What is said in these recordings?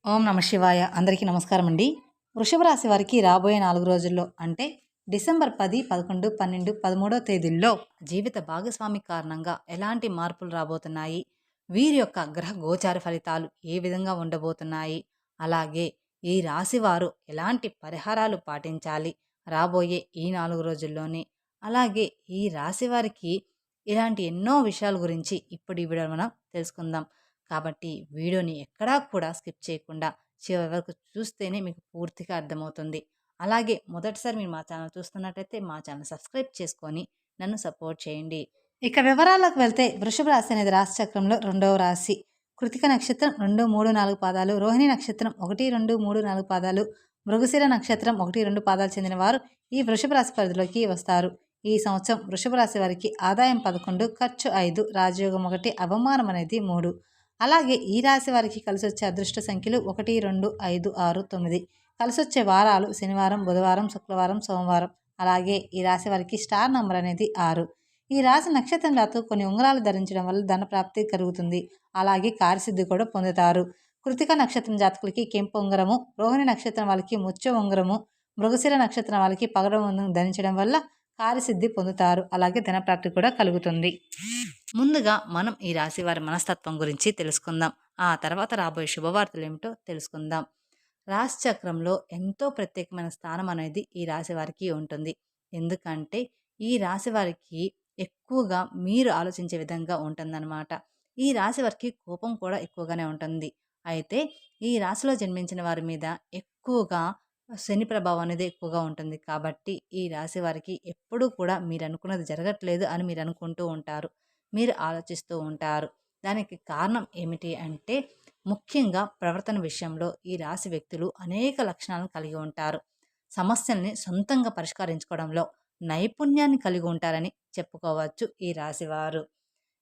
ఓం నమ శివాయ. అందరికీ నమస్కారం అండి. వృషభ రాశి వారికి రాబోయే 4 రోజుల్లో అంటే డిసెంబర్ 10, 11, 12, 13 తేదీల్లో జీవిత భాగస్వామి కారణంగా ఎలాంటి మార్పులు రాబోతున్నాయి, వీరి యొక్క గ్రహ గోచార ఫలితాలు ఏ విధంగా ఉండబోతున్నాయి, అలాగే ఈ రాశి వారు ఎలాంటి పరిహారాలు పాటించాలి రాబోయే ఈ 4 రోజుల్లోనే, అలాగే ఈ రాశి వారికి ఇలాంటి ఎన్నో విషయాల గురించి ఇప్పుడు ఈ వీడియో మనం తెలుసుకుందాం. కాబట్టి వీడియోని ఎక్కడా కూడా స్కిప్ చేయకుండా చివరి వరకు చూస్తేనే మీకు పూర్తిగా అర్థమవుతుంది. అలాగే మొదటిసారి మీరు మా ఛానల్ చూస్తున్నట్టయితే మా ఛానల్ సబ్స్క్రైబ్ చేసుకొని నన్ను సపోర్ట్ చేయండి. ఇక వివరాల్లోకి వెళ్తే వృషభ రాశి అనేది రాశి చక్రంలో రెండవ రాశి. కృతిక నక్షత్రం 2, 3, 4 పాదాలు, రోహిణి నక్షత్రం 1, 2, 3, 4 పాదాలు, మృగశిర నక్షత్రం 1, 2 పాదాలు చెందిన వారు ఈ వృషభ రాశి పరిధిలోకి వస్తారు. ఈ సంవత్సరం వృషభ రాశి వారికి ఆదాయం 11, ఖర్చు 5, రాజయోగం 1, అవమానం అనేది 3. అలాగే ఈ రాశి వారికి కలిసొచ్చే అదృష్ట సంఖ్యలు 1, 2, 5, 6, 9. కలిసొచ్చే వారాలు శనివారం, బుధవారం, శుక్రవారం, సోమవారం. అలాగే ఈ రాశి వారికి స్టార్ నంబర్ అనేది 6. ఈ రాశి నక్షత్రం జాతకు కొన్ని ఉంగరాలు ధరించడం వల్ల ధన ప్రాప్తి కలుగుతుంది. అలాగే కార్యసిద్ధి కూడా పొందుతారు. కృతిక నక్షత్రం జాతకులకి కెంపు ఉంగరము, రోహిణి నక్షత్రం వాళ్ళకి ముత్య ఉంగరము, మృగశిర నక్షత్రం వాళ్ళకి పగడం ఉంగరం ధరించడం వల్ల కార్యసిద్ధి పొందుతారు. అలాగే ధన ప్రాప్తి కూడా కలుగుతుంది. ముందుగా మనం ఈ రాశి వారి మనస్తత్వం గురించి తెలుసుకుందాం. ఆ తర్వాత రాబోయే శుభవార్తలు ఏమిటో తెలుసుకుందాం. రాశి చక్రంలో ఎంతో ప్రత్యేకమైన స్థానం అనేది ఈ రాశి వారికి ఉంటుంది. ఎందుకంటే ఈ రాశి వారికి ఎక్కువగా మీరు ఆలోచించే విధంగా ఉంటుందన్నమాట. ఈ రాశి వారికి కోపం కూడా ఎక్కువగానే ఉంటుంది. అయితే ఈ రాశిలో జన్మించిన వారి మీద ఎక్కువగా శని ప్రభావం అనేది ఎక్కువగా ఉంటుంది. కాబట్టి ఈ రాశి వారికి ఎప్పుడూ కూడా మీరు అనుకున్నది జరగట్లేదు అని మీరు అనుకుంటూ ఉంటారు. మీరు ఆలోచిస్తూ ఉంటారు. దానికి కారణం ఏమిటి అంటే ముఖ్యంగా ప్రవర్తన విషయంలో ఈ రాశి వ్యక్తులు అనేక లక్షణాలను కలిగి ఉంటారు. సమస్యల్ని సొంతంగా పరిష్కరించుకోవడంలో నైపుణ్యాన్ని కలిగి ఉంటారని చెప్పుకోవచ్చు ఈ రాశివారు.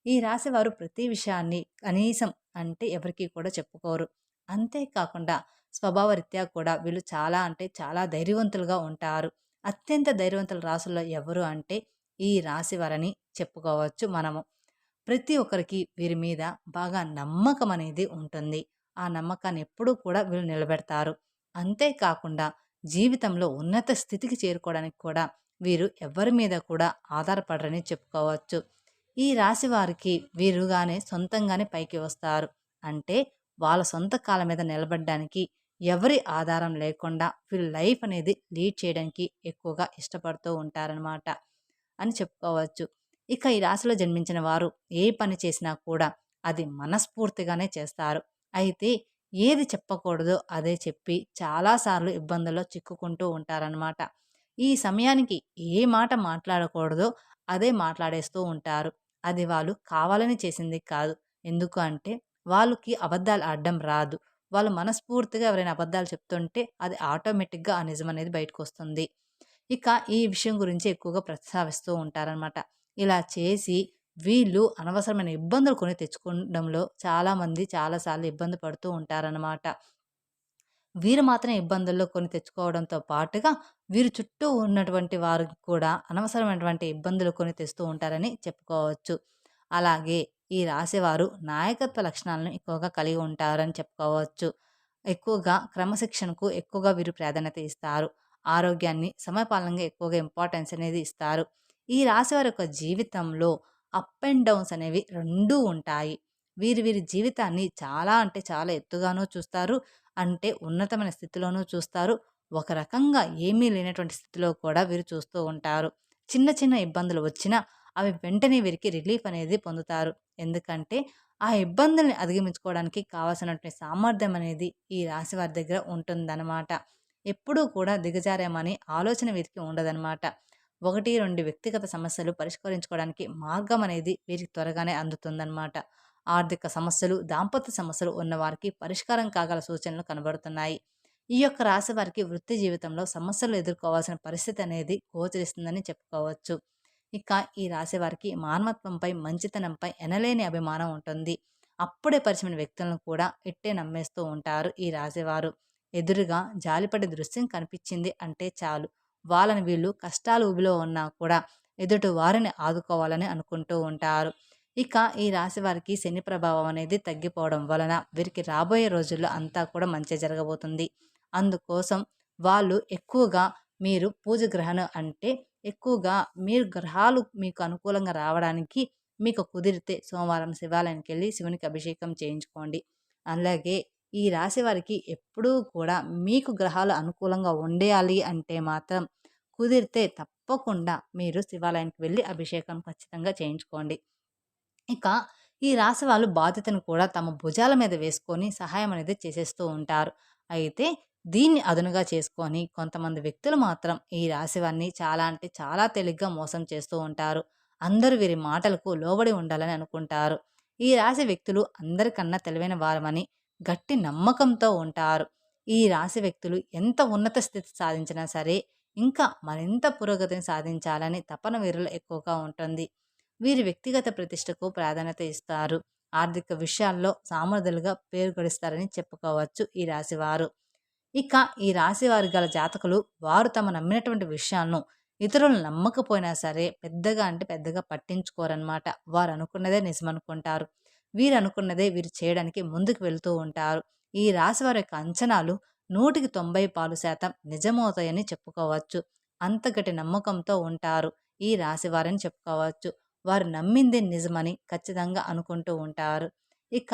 ఈ రాశివారు ప్రతి విషయాన్ని కనీసం అంటే ఎవరికీ కూడా చెప్పుకోరు. అంతేకాకుండా స్వభావరీత్యా కూడా వీళ్ళు చాలా అంటే చాలా ధైర్యవంతులుగా ఉంటారు. అత్యంత ధైర్యవంతుల రాశుల్లో ఎవరు అంటే ఈ రాశివారని చెప్పుకోవచ్చు మనము. ప్రతి ఒక్కరికి వీరి మీద బాగా నమ్మకం అనేది ఉంటుంది. ఆ నమ్మకాన్ని ఎప్పుడూ కూడా వీళ్ళు నిలబెడతారు. అంతేకాకుండా జీవితంలో ఉన్నత స్థితికి చేరుకోవడానికి కూడా వీరు ఎవరి మీద కూడా ఆధారపడరని చెప్పుకోవచ్చు. ఈ రాశి వారికి వీరుగానే సొంతంగానే పైకి వస్తారు. అంటే వాళ్ళ సొంత కాళ్ళ మీద నిలబడడానికి ఎవరి ఆధారం లేకుండా వీళ్ళ లైఫ్ అనేది లీడ్ చేయడానికి ఎక్కువగా ఇష్టపడుతూ ఉంటారనమాట అని చెప్పుకోవచ్చు. ఇక ఈ రాశిలో జన్మించిన వారు ఏ పని చేసినా కూడా అది మనస్ఫూర్తిగానే చేస్తారు. అయితే ఏది చెప్పకూడదో అదే చెప్పి చాలాసార్లు ఇబ్బందుల్లో చిక్కుకుంటూ ఉంటారనమాట. ఈ సమయానికి ఏ మాట మాట్లాడకూడదో అదే మాట్లాడేస్తూ ఉంటారు. అది వాళ్ళు కావాలని చేసింది కాదు. ఎందుకు అంటే వాళ్ళకి అబద్ధాలు ఆడడం రాదు. వాళ్ళు మనస్ఫూర్తిగా ఎవరైనా అబద్ధాలు చెప్తుంటే అది ఆటోమేటిక్గా ఆ నిజం అనేది బయటకు వస్తుంది. ఇక ఈ విషయం గురించి ఎక్కువగా ప్రస్తావిస్తూ ఉంటారనమాట. ఇలా చేసి వీళ్ళు అనవసరమైన ఇబ్బందులు కొని తెచ్చుకోవడంలో చాలామంది చాలాసార్లు ఇబ్బంది పడుతూ ఉంటారనమాట. వీరు మాత్రం ఇబ్బందుల్లో కొని తెచ్చుకోవడంతో పాటుగా వీరు చుట్టూ ఉన్నటువంటి వారికి కూడా అనవసరమైనటువంటి ఇబ్బందులు కొని తెస్తూ ఉంటారని చెప్పుకోవచ్చు. అలాగే ఈ రాశివారు నాయకత్వ లక్షణాలను ఎక్కువగా కలిగి ఉంటారని చెప్పుకోవచ్చు. ఎక్కువగా క్రమశిక్షణకు ఎక్కువగా వీరు ప్రాధాన్యత ఇస్తారు. ఆరోగ్యాన్ని సమయపాలనగా ఎక్కువగా ఇంపార్టెన్స్ అనేది ఇస్తారు. ఈ రాశివారి యొక్క జీవితంలో అప్ అండ్ డౌన్స్ అనేవి రెండూ ఉంటాయి. వీరి వీరి జీవితాన్ని చాలా అంటే చాలా ఎత్తుగానూ చూస్తారు. అంటే ఉన్నతమైన స్థితిలోనూ చూస్తారు. ఒక రకంగా ఏమీ లేనటువంటి స్థితిలో కూడా వీరు చూస్తూ ఉంటారు. చిన్న చిన్న ఇబ్బందులు వచ్చినా అవి వెంటనే వీరికి రిలీఫ్ అనేది పొందుతారు. ఎందుకంటే ఆ ఇబ్బందుల్ని అధిగమించుకోవడానికి కావాల్సినటువంటి సామర్థ్యం అనేది ఈ రాశి వారి దగ్గర ఉంటుందన్నమాట. ఎప్పుడూ కూడా దిగజారామని ఆలోచన వీరికి ఉండదన్నమాట. 1, 2 వ్యక్తిగత సమస్యలు పరిష్కరించుకోవడానికి మార్గం అనేది వీరికి త్వరగానే అందుతుందన్నమాట. ఆర్థిక సమస్యలు, దాంపత్య సమస్యలు ఉన్నవారికి పరిష్కారం కాగల సూచనలు కనబడుతున్నాయి. ఈ యొక్క రాశి వారికి వృత్తి జీవితంలో సమస్యలు ఎదుర్కోవాల్సిన పరిస్థితి అనేది గోచరిస్తుందని చెప్పుకోవచ్చు. ఇక ఈ రాశి వారికి మానవత్వంపై, మంచితనంపై ఎనలేని అభిమానం ఉంటుంది. అప్పుడే పరిచయమైన వ్యక్తులను కూడా ఇట్టే నమ్మేస్తూ ఉంటారు ఈ రాశివారు. ఎదురుగా జాలిపడే దృశ్యం కనిపించింది అంటే చాలు, వాళ్ళని వీళ్ళు కష్టాలు ఊబిలో ఉన్నా కూడా ఎదుటి వారిని ఆదుకోవాలని అనుకుంటూ ఉంటారు. ఇక ఈ రాశి వారికి శని ప్రభావం అనేది తగ్గిపోవడం వలన వీరికి రాబోయే రోజుల్లో అంతా కూడా మంచి జరగబోతుంది. అందుకోసం వాళ్ళు ఎక్కువగా మీరు పూజ గ్రహణం అంటే ఎక్కువగా మీరు గ్రహాలు మీకు అనుకూలంగా రావడానికి మీకు కుదిరితే సోమవారం శివాలయానికెళ్ళి శివునికి అభిషేకం చేయించుకోండి. అలాగే ఈ రాశి వారికి ఎప్పుడూ కూడా మీకు గ్రహాలు అనుకూలంగా ఉండేయాలి అంటే మాత్రం కుదిరితే తప్పకుండా మీరు శివాలయానికి వెళ్ళి అభిషేకం ఖచ్చితంగా చేయించుకోండి. ఇక ఈ రాశి వాళ్ళు బాధ్యతను కూడా తమ భుజాల మీద వేసుకొని సహాయం అనేది చేసేస్తూ ఉంటారు. అయితే దీన్ని అదునుగా చేసుకొని కొంతమంది వ్యక్తులు మాత్రం ఈ రాశి వారిని చాలా అంటే చాలా తేలిగ్గా మోసం చేస్తూ ఉంటారు. అందరూ వీరి మాటలకు లోబడి ఉండాలని అనుకుంటారు. ఈ రాశి వ్యక్తులు అందరికన్నా తెలివైన వారమని గట్టి నమ్మకంతో ఉంటారు. ఈ రాశి వ్యక్తులు ఎంత ఉన్నత స్థితి సాధించినా సరే ఇంకా మరింత పురోగతిని సాధించాలని తపన వీరిలో ఎక్కువగా ఉంటుంది. వీరి వ్యక్తిగత ప్రతిష్టకు ప్రాధాన్యత ఇస్తారు. ఆర్థిక విషయాల్లో సామర్థ్యులుగా పేరు గడిస్తారని చెప్పుకోవచ్చు ఈ రాశివారు. ఇక ఈ రాశివారు గల జాతకులు వారు తమ నమ్మినటువంటి విషయాలను ఇతరులు నమ్మకపోయినా సరే పెద్దగా అంటే పెద్దగా పట్టించుకోరనమాట. వారు అనుకున్నదే నిజమనుకుంటారు. వీరు అనుకున్నదే వీరు చేయడానికి ముందుకు వెళ్తూ ఉంటారు. ఈ రాశివారి యొక్క అంచనాలు 100కి 90% నిజమవుతాయని చెప్పుకోవచ్చు. అంత గట్టి నమ్మకంతో ఉంటారు ఈ రాశివారని చెప్పుకోవచ్చు. వారు నమ్మిందే నిజమని ఖచ్చితంగా అనుకుంటూ ఉంటారు. ఇక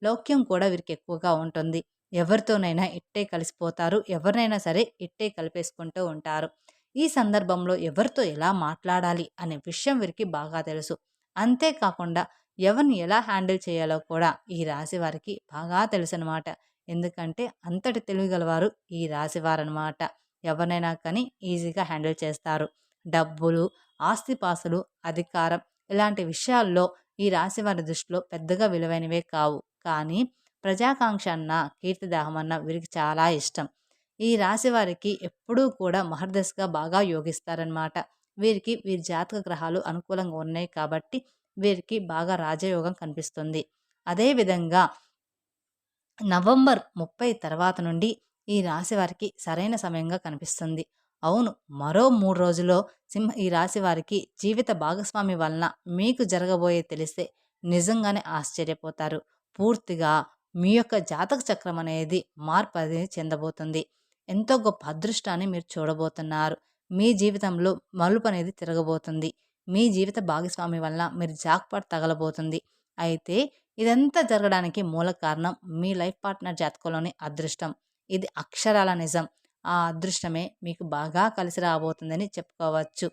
లౌక్యం కూడా వీరికి ఎక్కువగా ఉంటుంది. ఎవరితోనైనా ఇట్టే కలిసిపోతారు. ఎవరినైనా సరే ఇట్టే కలిపేసుకుంటూ ఉంటారు. ఈ సందర్భంలో ఎవరితో ఎలా మాట్లాడాలి అనే విషయం వీరికి బాగా తెలుసు. అంతేకాకుండా ఎవరిని ఎలా హ్యాండిల్ చేయాలో కూడా ఈ రాశి వారికి బాగా తెలుసనమాట. ఎందుకంటే అంతటి తెలివిగలవారు ఈ రాశివారనమాట. ఎవరినైనా కానీ ఈజీగా హ్యాండిల్ చేస్తారు. డబ్బులు, ఆస్తిపాస్తులు, అధికారం ఇలాంటి విషయాల్లో ఈ రాశివారి దృష్టిలో పెద్దగా విలువైనవే కావు. కానీ ప్రజాకాంక్ష అన్న, కీర్తిదాహం అన్న వీరికి చాలా ఇష్టం. ఈ రాశివారికి ఎప్పుడూ కూడా మహర్దశగా బాగా యోగిస్తారనమాట. వీరికి వీరి జాతక గ్రహాలు అనుకూలంగా ఉన్నాయి కాబట్టి వీరికి బాగా రాజయోగం కనిపిస్తుంది. అదేవిధంగా నవంబర్ 30 తర్వాత నుండి ఈ రాశి వారికి సరైన సమయంగా కనిపిస్తుంది. అవును, మరో 3 రోజుల్లో ఈ రాశి వారికి జీవిత భాగస్వామి వలన మీకు జరగబోయే తెలిస్తే నిజంగానే ఆశ్చర్యపోతారు. పూర్తిగా మీ యొక్క జాతక చక్రం అనేది మార్పు అనేది చెందబోతుంది. ఎంతో గొప్ప అదృష్టాన్ని మీరు చూడబోతున్నారు. మీ జీవితంలో మలుపు అనేది తిరగబోతుంది. మీ జీవిత భాగస్వామి వలన మీరు జాక్పాట్ తగలబోతుంది. అయితే ఇదంతా జరగడానికి మూల కారణం మీ లైఫ్ పార్ట్నర్ జాతకంలోని అదృష్టం. ఇది అక్షరాల నిజం. ఆ అదృష్టమే మీకు బాగా కలిసి రాబోతుందని చెప్పుకోవచ్చు.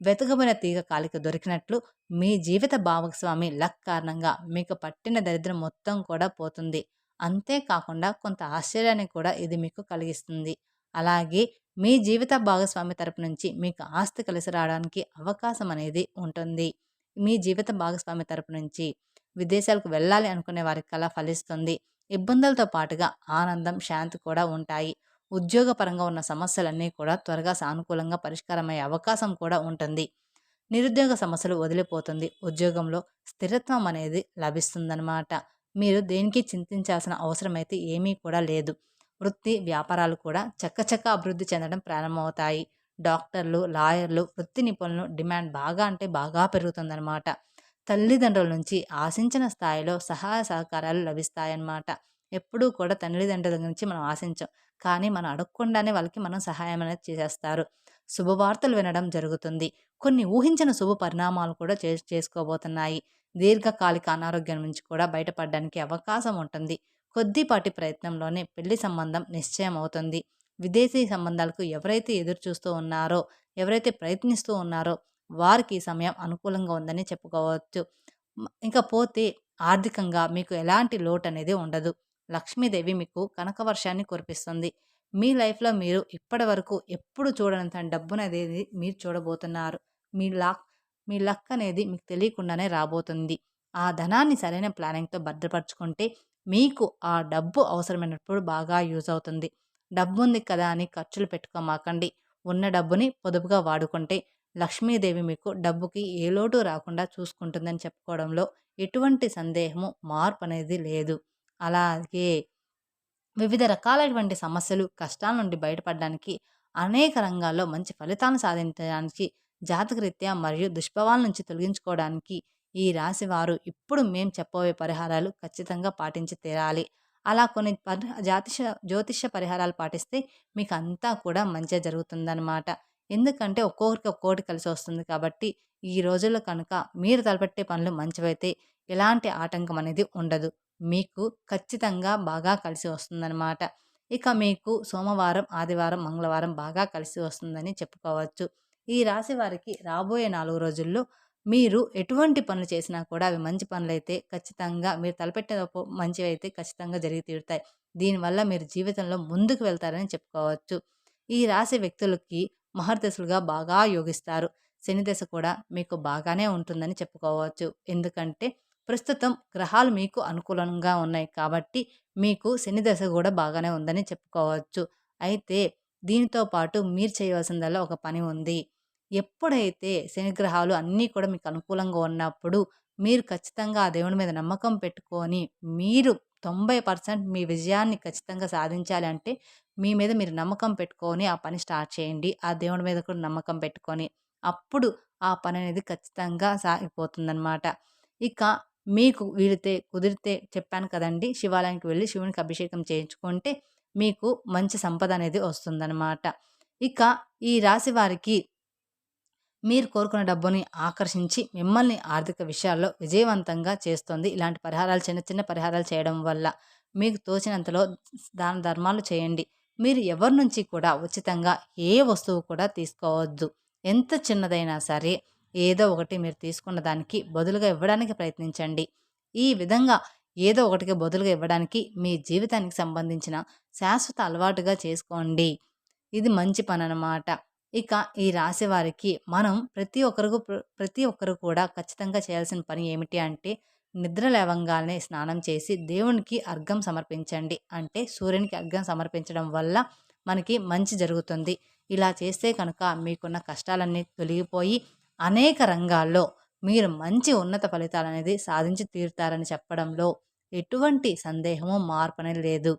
వెతకబడిన తీగ కాలికి దొరికినట్లు మీ జీవిత భాగస్వామి లక్ కారణంగా మీకు పట్టిన దరిద్రం మొత్తం కూడా పోతుంది. అంతేకాకుండా కొంత ఆశ్చర్యాన్ని కూడా ఇది మీకు కలిగిస్తుంది. అలాగే మీ జీవిత భాగస్వామి తరపు నుంచి మీకు ఆస్తి కలిసి రావడానికి అవకాశం అనేది ఉంటుంది. మీ జీవిత భాగస్వామి తరపు నుంచి విదేశాలకు వెళ్ళాలి అనుకునే వారి కల ఫలిస్తుంది. ఇబ్బందులతో పాటుగా ఆనందం, శాంతి కూడా ఉంటాయి. ఉద్యోగపరంగా ఉన్న సమస్యలన్నీ కూడా త్వరగా సానుకూలంగా పరిష్కారమయ్యే అవకాశం కూడా ఉంటుంది. నిరుద్యోగ సమస్యలు వదిలిపోతుంది. ఉద్యోగంలో స్థిరత్వం అనేది లభిస్తుందన్నమాట. మీరు దేనికి చింతించాల్సిన అవసరమైతే ఏమీ కూడా లేదు. వృత్తి, వ్యాపారాలు కూడా చక్కచక్క అభివృద్ధి చెందడం ప్రారంభమవుతాయి. డాక్టర్లు, లాయర్లు, వృత్తి నిపుణులు డిమాండ్ బాగా అంటే బాగా పెరుగుతుందన్నమాట. తల్లిదండ్రుల నుంచి ఆశించిన స్థాయిలో సహాయ సహకారాలు లభిస్తాయన్నమాట. ఎప్పుడూ కూడా తల్లిదండ్రుల నుంచి మనం ఆశించం. కానీ మనం అడగకుండానే వాళ్ళకి మనం సహాయం అనేది చేసేస్తారు. శుభవార్తలు వినడం జరుగుతుంది. కొన్ని ఊహించిన శుభ పరిణామాలు కూడా చేసుకోబోతున్నాయి. దీర్ఘకాలిక అనారోగ్యం నుంచి కూడా బయటపడడానికి అవకాశం ఉంటుంది. కొద్దిపాటి ప్రయత్నంలోనే పెళ్లి సంబంధం నిశ్చయం అవుతుంది. విదేశీ సంబంధాలకు ఎవరైతే ఎదురు చూస్తూ ఉన్నారో, ఎవరైతే ప్రయత్నిస్తూ ఉన్నారో వారికి ఈ సమయం అనుకూలంగా ఉందని చెప్పుకోవచ్చు. ఇంకా పోతే ఆర్థికంగా మీకు ఎలాంటి లోటు అనేది ఉండదు. లక్ష్మీదేవి మీకు కనక వర్షాన్ని కురిపిస్తుంది. మీ లైఫ్‌లో మీరు ఇప్పటి వరకు ఎప్పుడు చూడనంత డబ్బుననేది మీరు చూడబోతున్నారు. మీ లాక్ మీ లక్ అనేది మీకు తెలియకుండానే రాబోతుంది. ఆ ధనాన్ని సరైన ప్లానింగ్‌తో భద్రపరుచుకుంటే మీకు ఆ డబ్బు అవసరమైనప్పుడు బాగా యూజ్ అవుతుంది. డబ్బుంది కదా అని ఖర్చులు పెట్టుకోమాకండి. ఉన్న డబ్బుని పొదుపుగా వాడుకుంటే లక్ష్మీదేవి మీకు డబ్బుకి ఏ లోటు రాకుండా చూసుకుంటుందని చెప్పుకోవడంలో ఎటువంటి సందేహము, మార్పు అనేది లేదు. అలాగే వివిధ రకాలైనటువంటి సమస్యలు, కష్టాల నుండి బయటపడడానికి, అనేక రంగాల్లో మంచి ఫలితాలను సాధించడానికి, జాతకరీత్యా మరియు దుష్ప్రభావాల నుంచి తొలగించుకోవడానికి ఈ రాశి వారు ఇప్పుడు మేము చెప్పబోయే పరిహారాలు ఖచ్చితంగా పాటించి తీరాలి. అలా కొన్ని జ్యోతిష్య పరిహారాలు పాటిస్తే మీకు అంతా కూడా మంచే జరుగుతుందనమాట. ఎందుకంటే ఒక్కొక్కరికి ఒక్కోటి కలిసి వస్తుంది కాబట్టి, ఈ రోజుల్లో కనుక మీరు తలపెట్టే పనులు మంచివైతే ఎలాంటి ఆటంకం అనేది ఉండదు. మీకు ఖచ్చితంగా బాగా కలిసి వస్తుందనమాట. ఇక మీకు సోమవారం, ఆదివారం, మంగళవారం బాగా కలిసి వస్తుందని చెప్పుకోవచ్చు. ఈ రాశి వారికి రాబోయే 4 రోజుల్లో మీరు ఎటువంటి పనులు చేసినా కూడా అవి మంచి పనులైతే ఖచ్చితంగా మీరు తలపెట్టిన మంచివైతే ఖచ్చితంగా జరిగి తీరుతాయి. దీనివల్ల మీరు జీవితంలో ముందుకు వెళ్తారని చెప్పుకోవచ్చు. ఈ రాశి వ్యక్తులకి మహర్దశలుగా బాగా యోగిస్తారు. శని దశ కూడా మీకు బాగానే ఉంటుందని చెప్పుకోవచ్చు. ఎందుకంటే ప్రస్తుతం గ్రహాలు మీకు అనుకూలంగా ఉన్నాయి కాబట్టి మీకు శని దశ కూడా బాగానే ఉందని చెప్పుకోవచ్చు. అయితే దీనితో పాటు మీరు చేయవలసిందల్లా ఒక పని ఉంది. ఎప్పుడైతే శనిగ్రహాలు అన్నీ కూడా మీకు అనుకూలంగా ఉన్నప్పుడు మీరు ఖచ్చితంగా ఆ దేవుడి మీద నమ్మకం పెట్టుకొని మీరు 90% మీ విజయాన్ని ఖచ్చితంగా సాధించాలి అంటే మీ మీద మీరు నమ్మకం పెట్టుకొని ఆ పని స్టార్ట్ చేయండి. ఆ దేవుడి మీద కూడా నమ్మకం పెట్టుకొని. అప్పుడు ఆ పని అనేది ఖచ్చితంగా సాగిపోతుందనమాట. ఇక మీకు వీలితే కుదిరితే చెప్పాను కదండీ! శివాలయానికి వెళ్లి శివునికి అభిషేకం చేయించుకుంటే మీకు మంచి సంపద అనేది వస్తుందనమాట. ఇక ఈ రాశి వారికి మీరు కోరుకున్న డబ్బుని ఆకర్షించి మిమ్మల్ని ఆర్థిక విషయాల్లో విజయవంతంగా చేస్తుంది. ఇలాంటి పరిహారాలు చిన్న చిన్న పరిహారాలు చేయడం వల్ల. మీకు తోచినంతలో దాన ధర్మాలు చేయండి. మీరు ఎవరి నుంచి కూడా ఉచితంగా ఏ వస్తువు కూడా తీసుకోవద్దు. ఎంత చిన్నదైనా సరే ఏదో ఒకటి మీరు తీసుకున్న దానికి బదులుగా ఇవ్వడానికి ప్రయత్నించండి. ఈ విధంగా ఏదో ఒకటికి బదులుగా ఇవ్వడానికి మీ జీవితానికి సంబంధించిన శాశ్వత అలవాటుగా చేసుకోండి. ఇది మంచి పననమాట. ఇక ఈ రాశి వారికి మనం ప్రతి ఒక్కరు కూడా ఖచ్చితంగా చేయాల్సిన పని ఏమిటి అంటే, నిద్ర లేవంగానే స్నానం చేసి దేవునికి అర్ఘ్యం సమర్పించండి. అంటే సూర్యునికి అర్ఘ్యం సమర్పించడం వల్ల మనకి మంచి జరుగుతుంది. ఇలా చేస్తే కనుక మీకున్న కష్టాలన్నీ తొలగిపోయి అనేక రంగాల్లో మీరు మంచి ఉన్నత ఫలితాలనేది సాధించి తీరుతారని చెప్పడంలో ఎటువంటి సందేహము, మార్పనేది లేదు.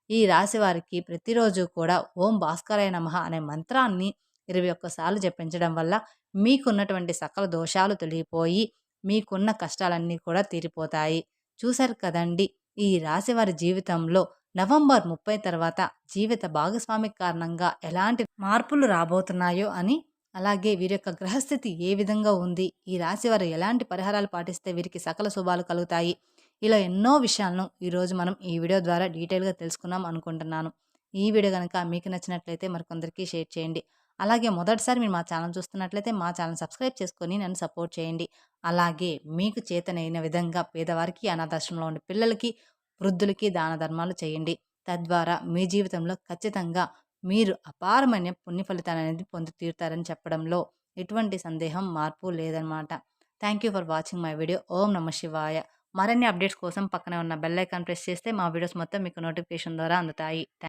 ఈ రాశి వారికి ప్రతిరోజు కూడా ఓం భాస్కరాయ నమః అనే మంత్రాన్ని 21 సార్లు జపించడం వల్ల మీకున్నటువంటి సకల దోషాలు తొలగిపోయి మీకున్న కష్టాలన్నీ కూడా తీరిపోతాయి. చూశారు కదండీ! ఈ రాశి వారి జీవితంలో నవంబర్ 30 తర్వాత జీవిత భాగస్వామి కారణంగా ఎలాంటి మార్పులు రాబోతున్నాయో అని, అలాగే వీరి యొక్క గ్రహస్థితి ఏ విధంగా ఉంది, ఈ రాశి వారు ఎలాంటి పరిహారాలు పాటిస్తే వీరికి సకల శుభాలు కలుగుతాయి, ఇలా ఎన్నో విషయాలను ఈరోజు మనం ఈ వీడియో ద్వారా డీటెయిల్‌గా తెలుసుకుందాం అనుకుంటున్నాను. ఈ వీడియో గనక మీకు నచ్చినట్లయితే మరికొందరికి షేర్ చేయండి. అలాగే మొదటిసారి మీరు మా ఛానల్ చూస్తున్నట్లయితే మా ఛానల్ సబ్స్క్రైబ్ చేసుకొని నన్ను సపోర్ట్ చేయండి. అలాగే మీకు చేతనైన విధంగా పేదవారికి, అనాథాశ్రమంలో ఉండే పిల్లలకి, వృద్ధులకి దాన ధర్మాలు చేయండి. తద్వారా మీ జీవితంలో ఖచ్చితంగా మీరు అపారమైన పుణ్య ఫలితాలనేది పొంది తీరుతారని చెప్పడంలో ఎటువంటి సందేహం, మార్పు లేదనమాట. Thank you for watching my video. ఓం నమః శివాయ. మరిన్ని అప్డేట్స్ కోసం పక్కనే ఉన్న బెల్ ఐకాన్ ప్రెస్ చేస్తే మా వీడియోస్ మొత్తం మీకు నోటిఫికేషన్ ద్వారా అందుతాయి.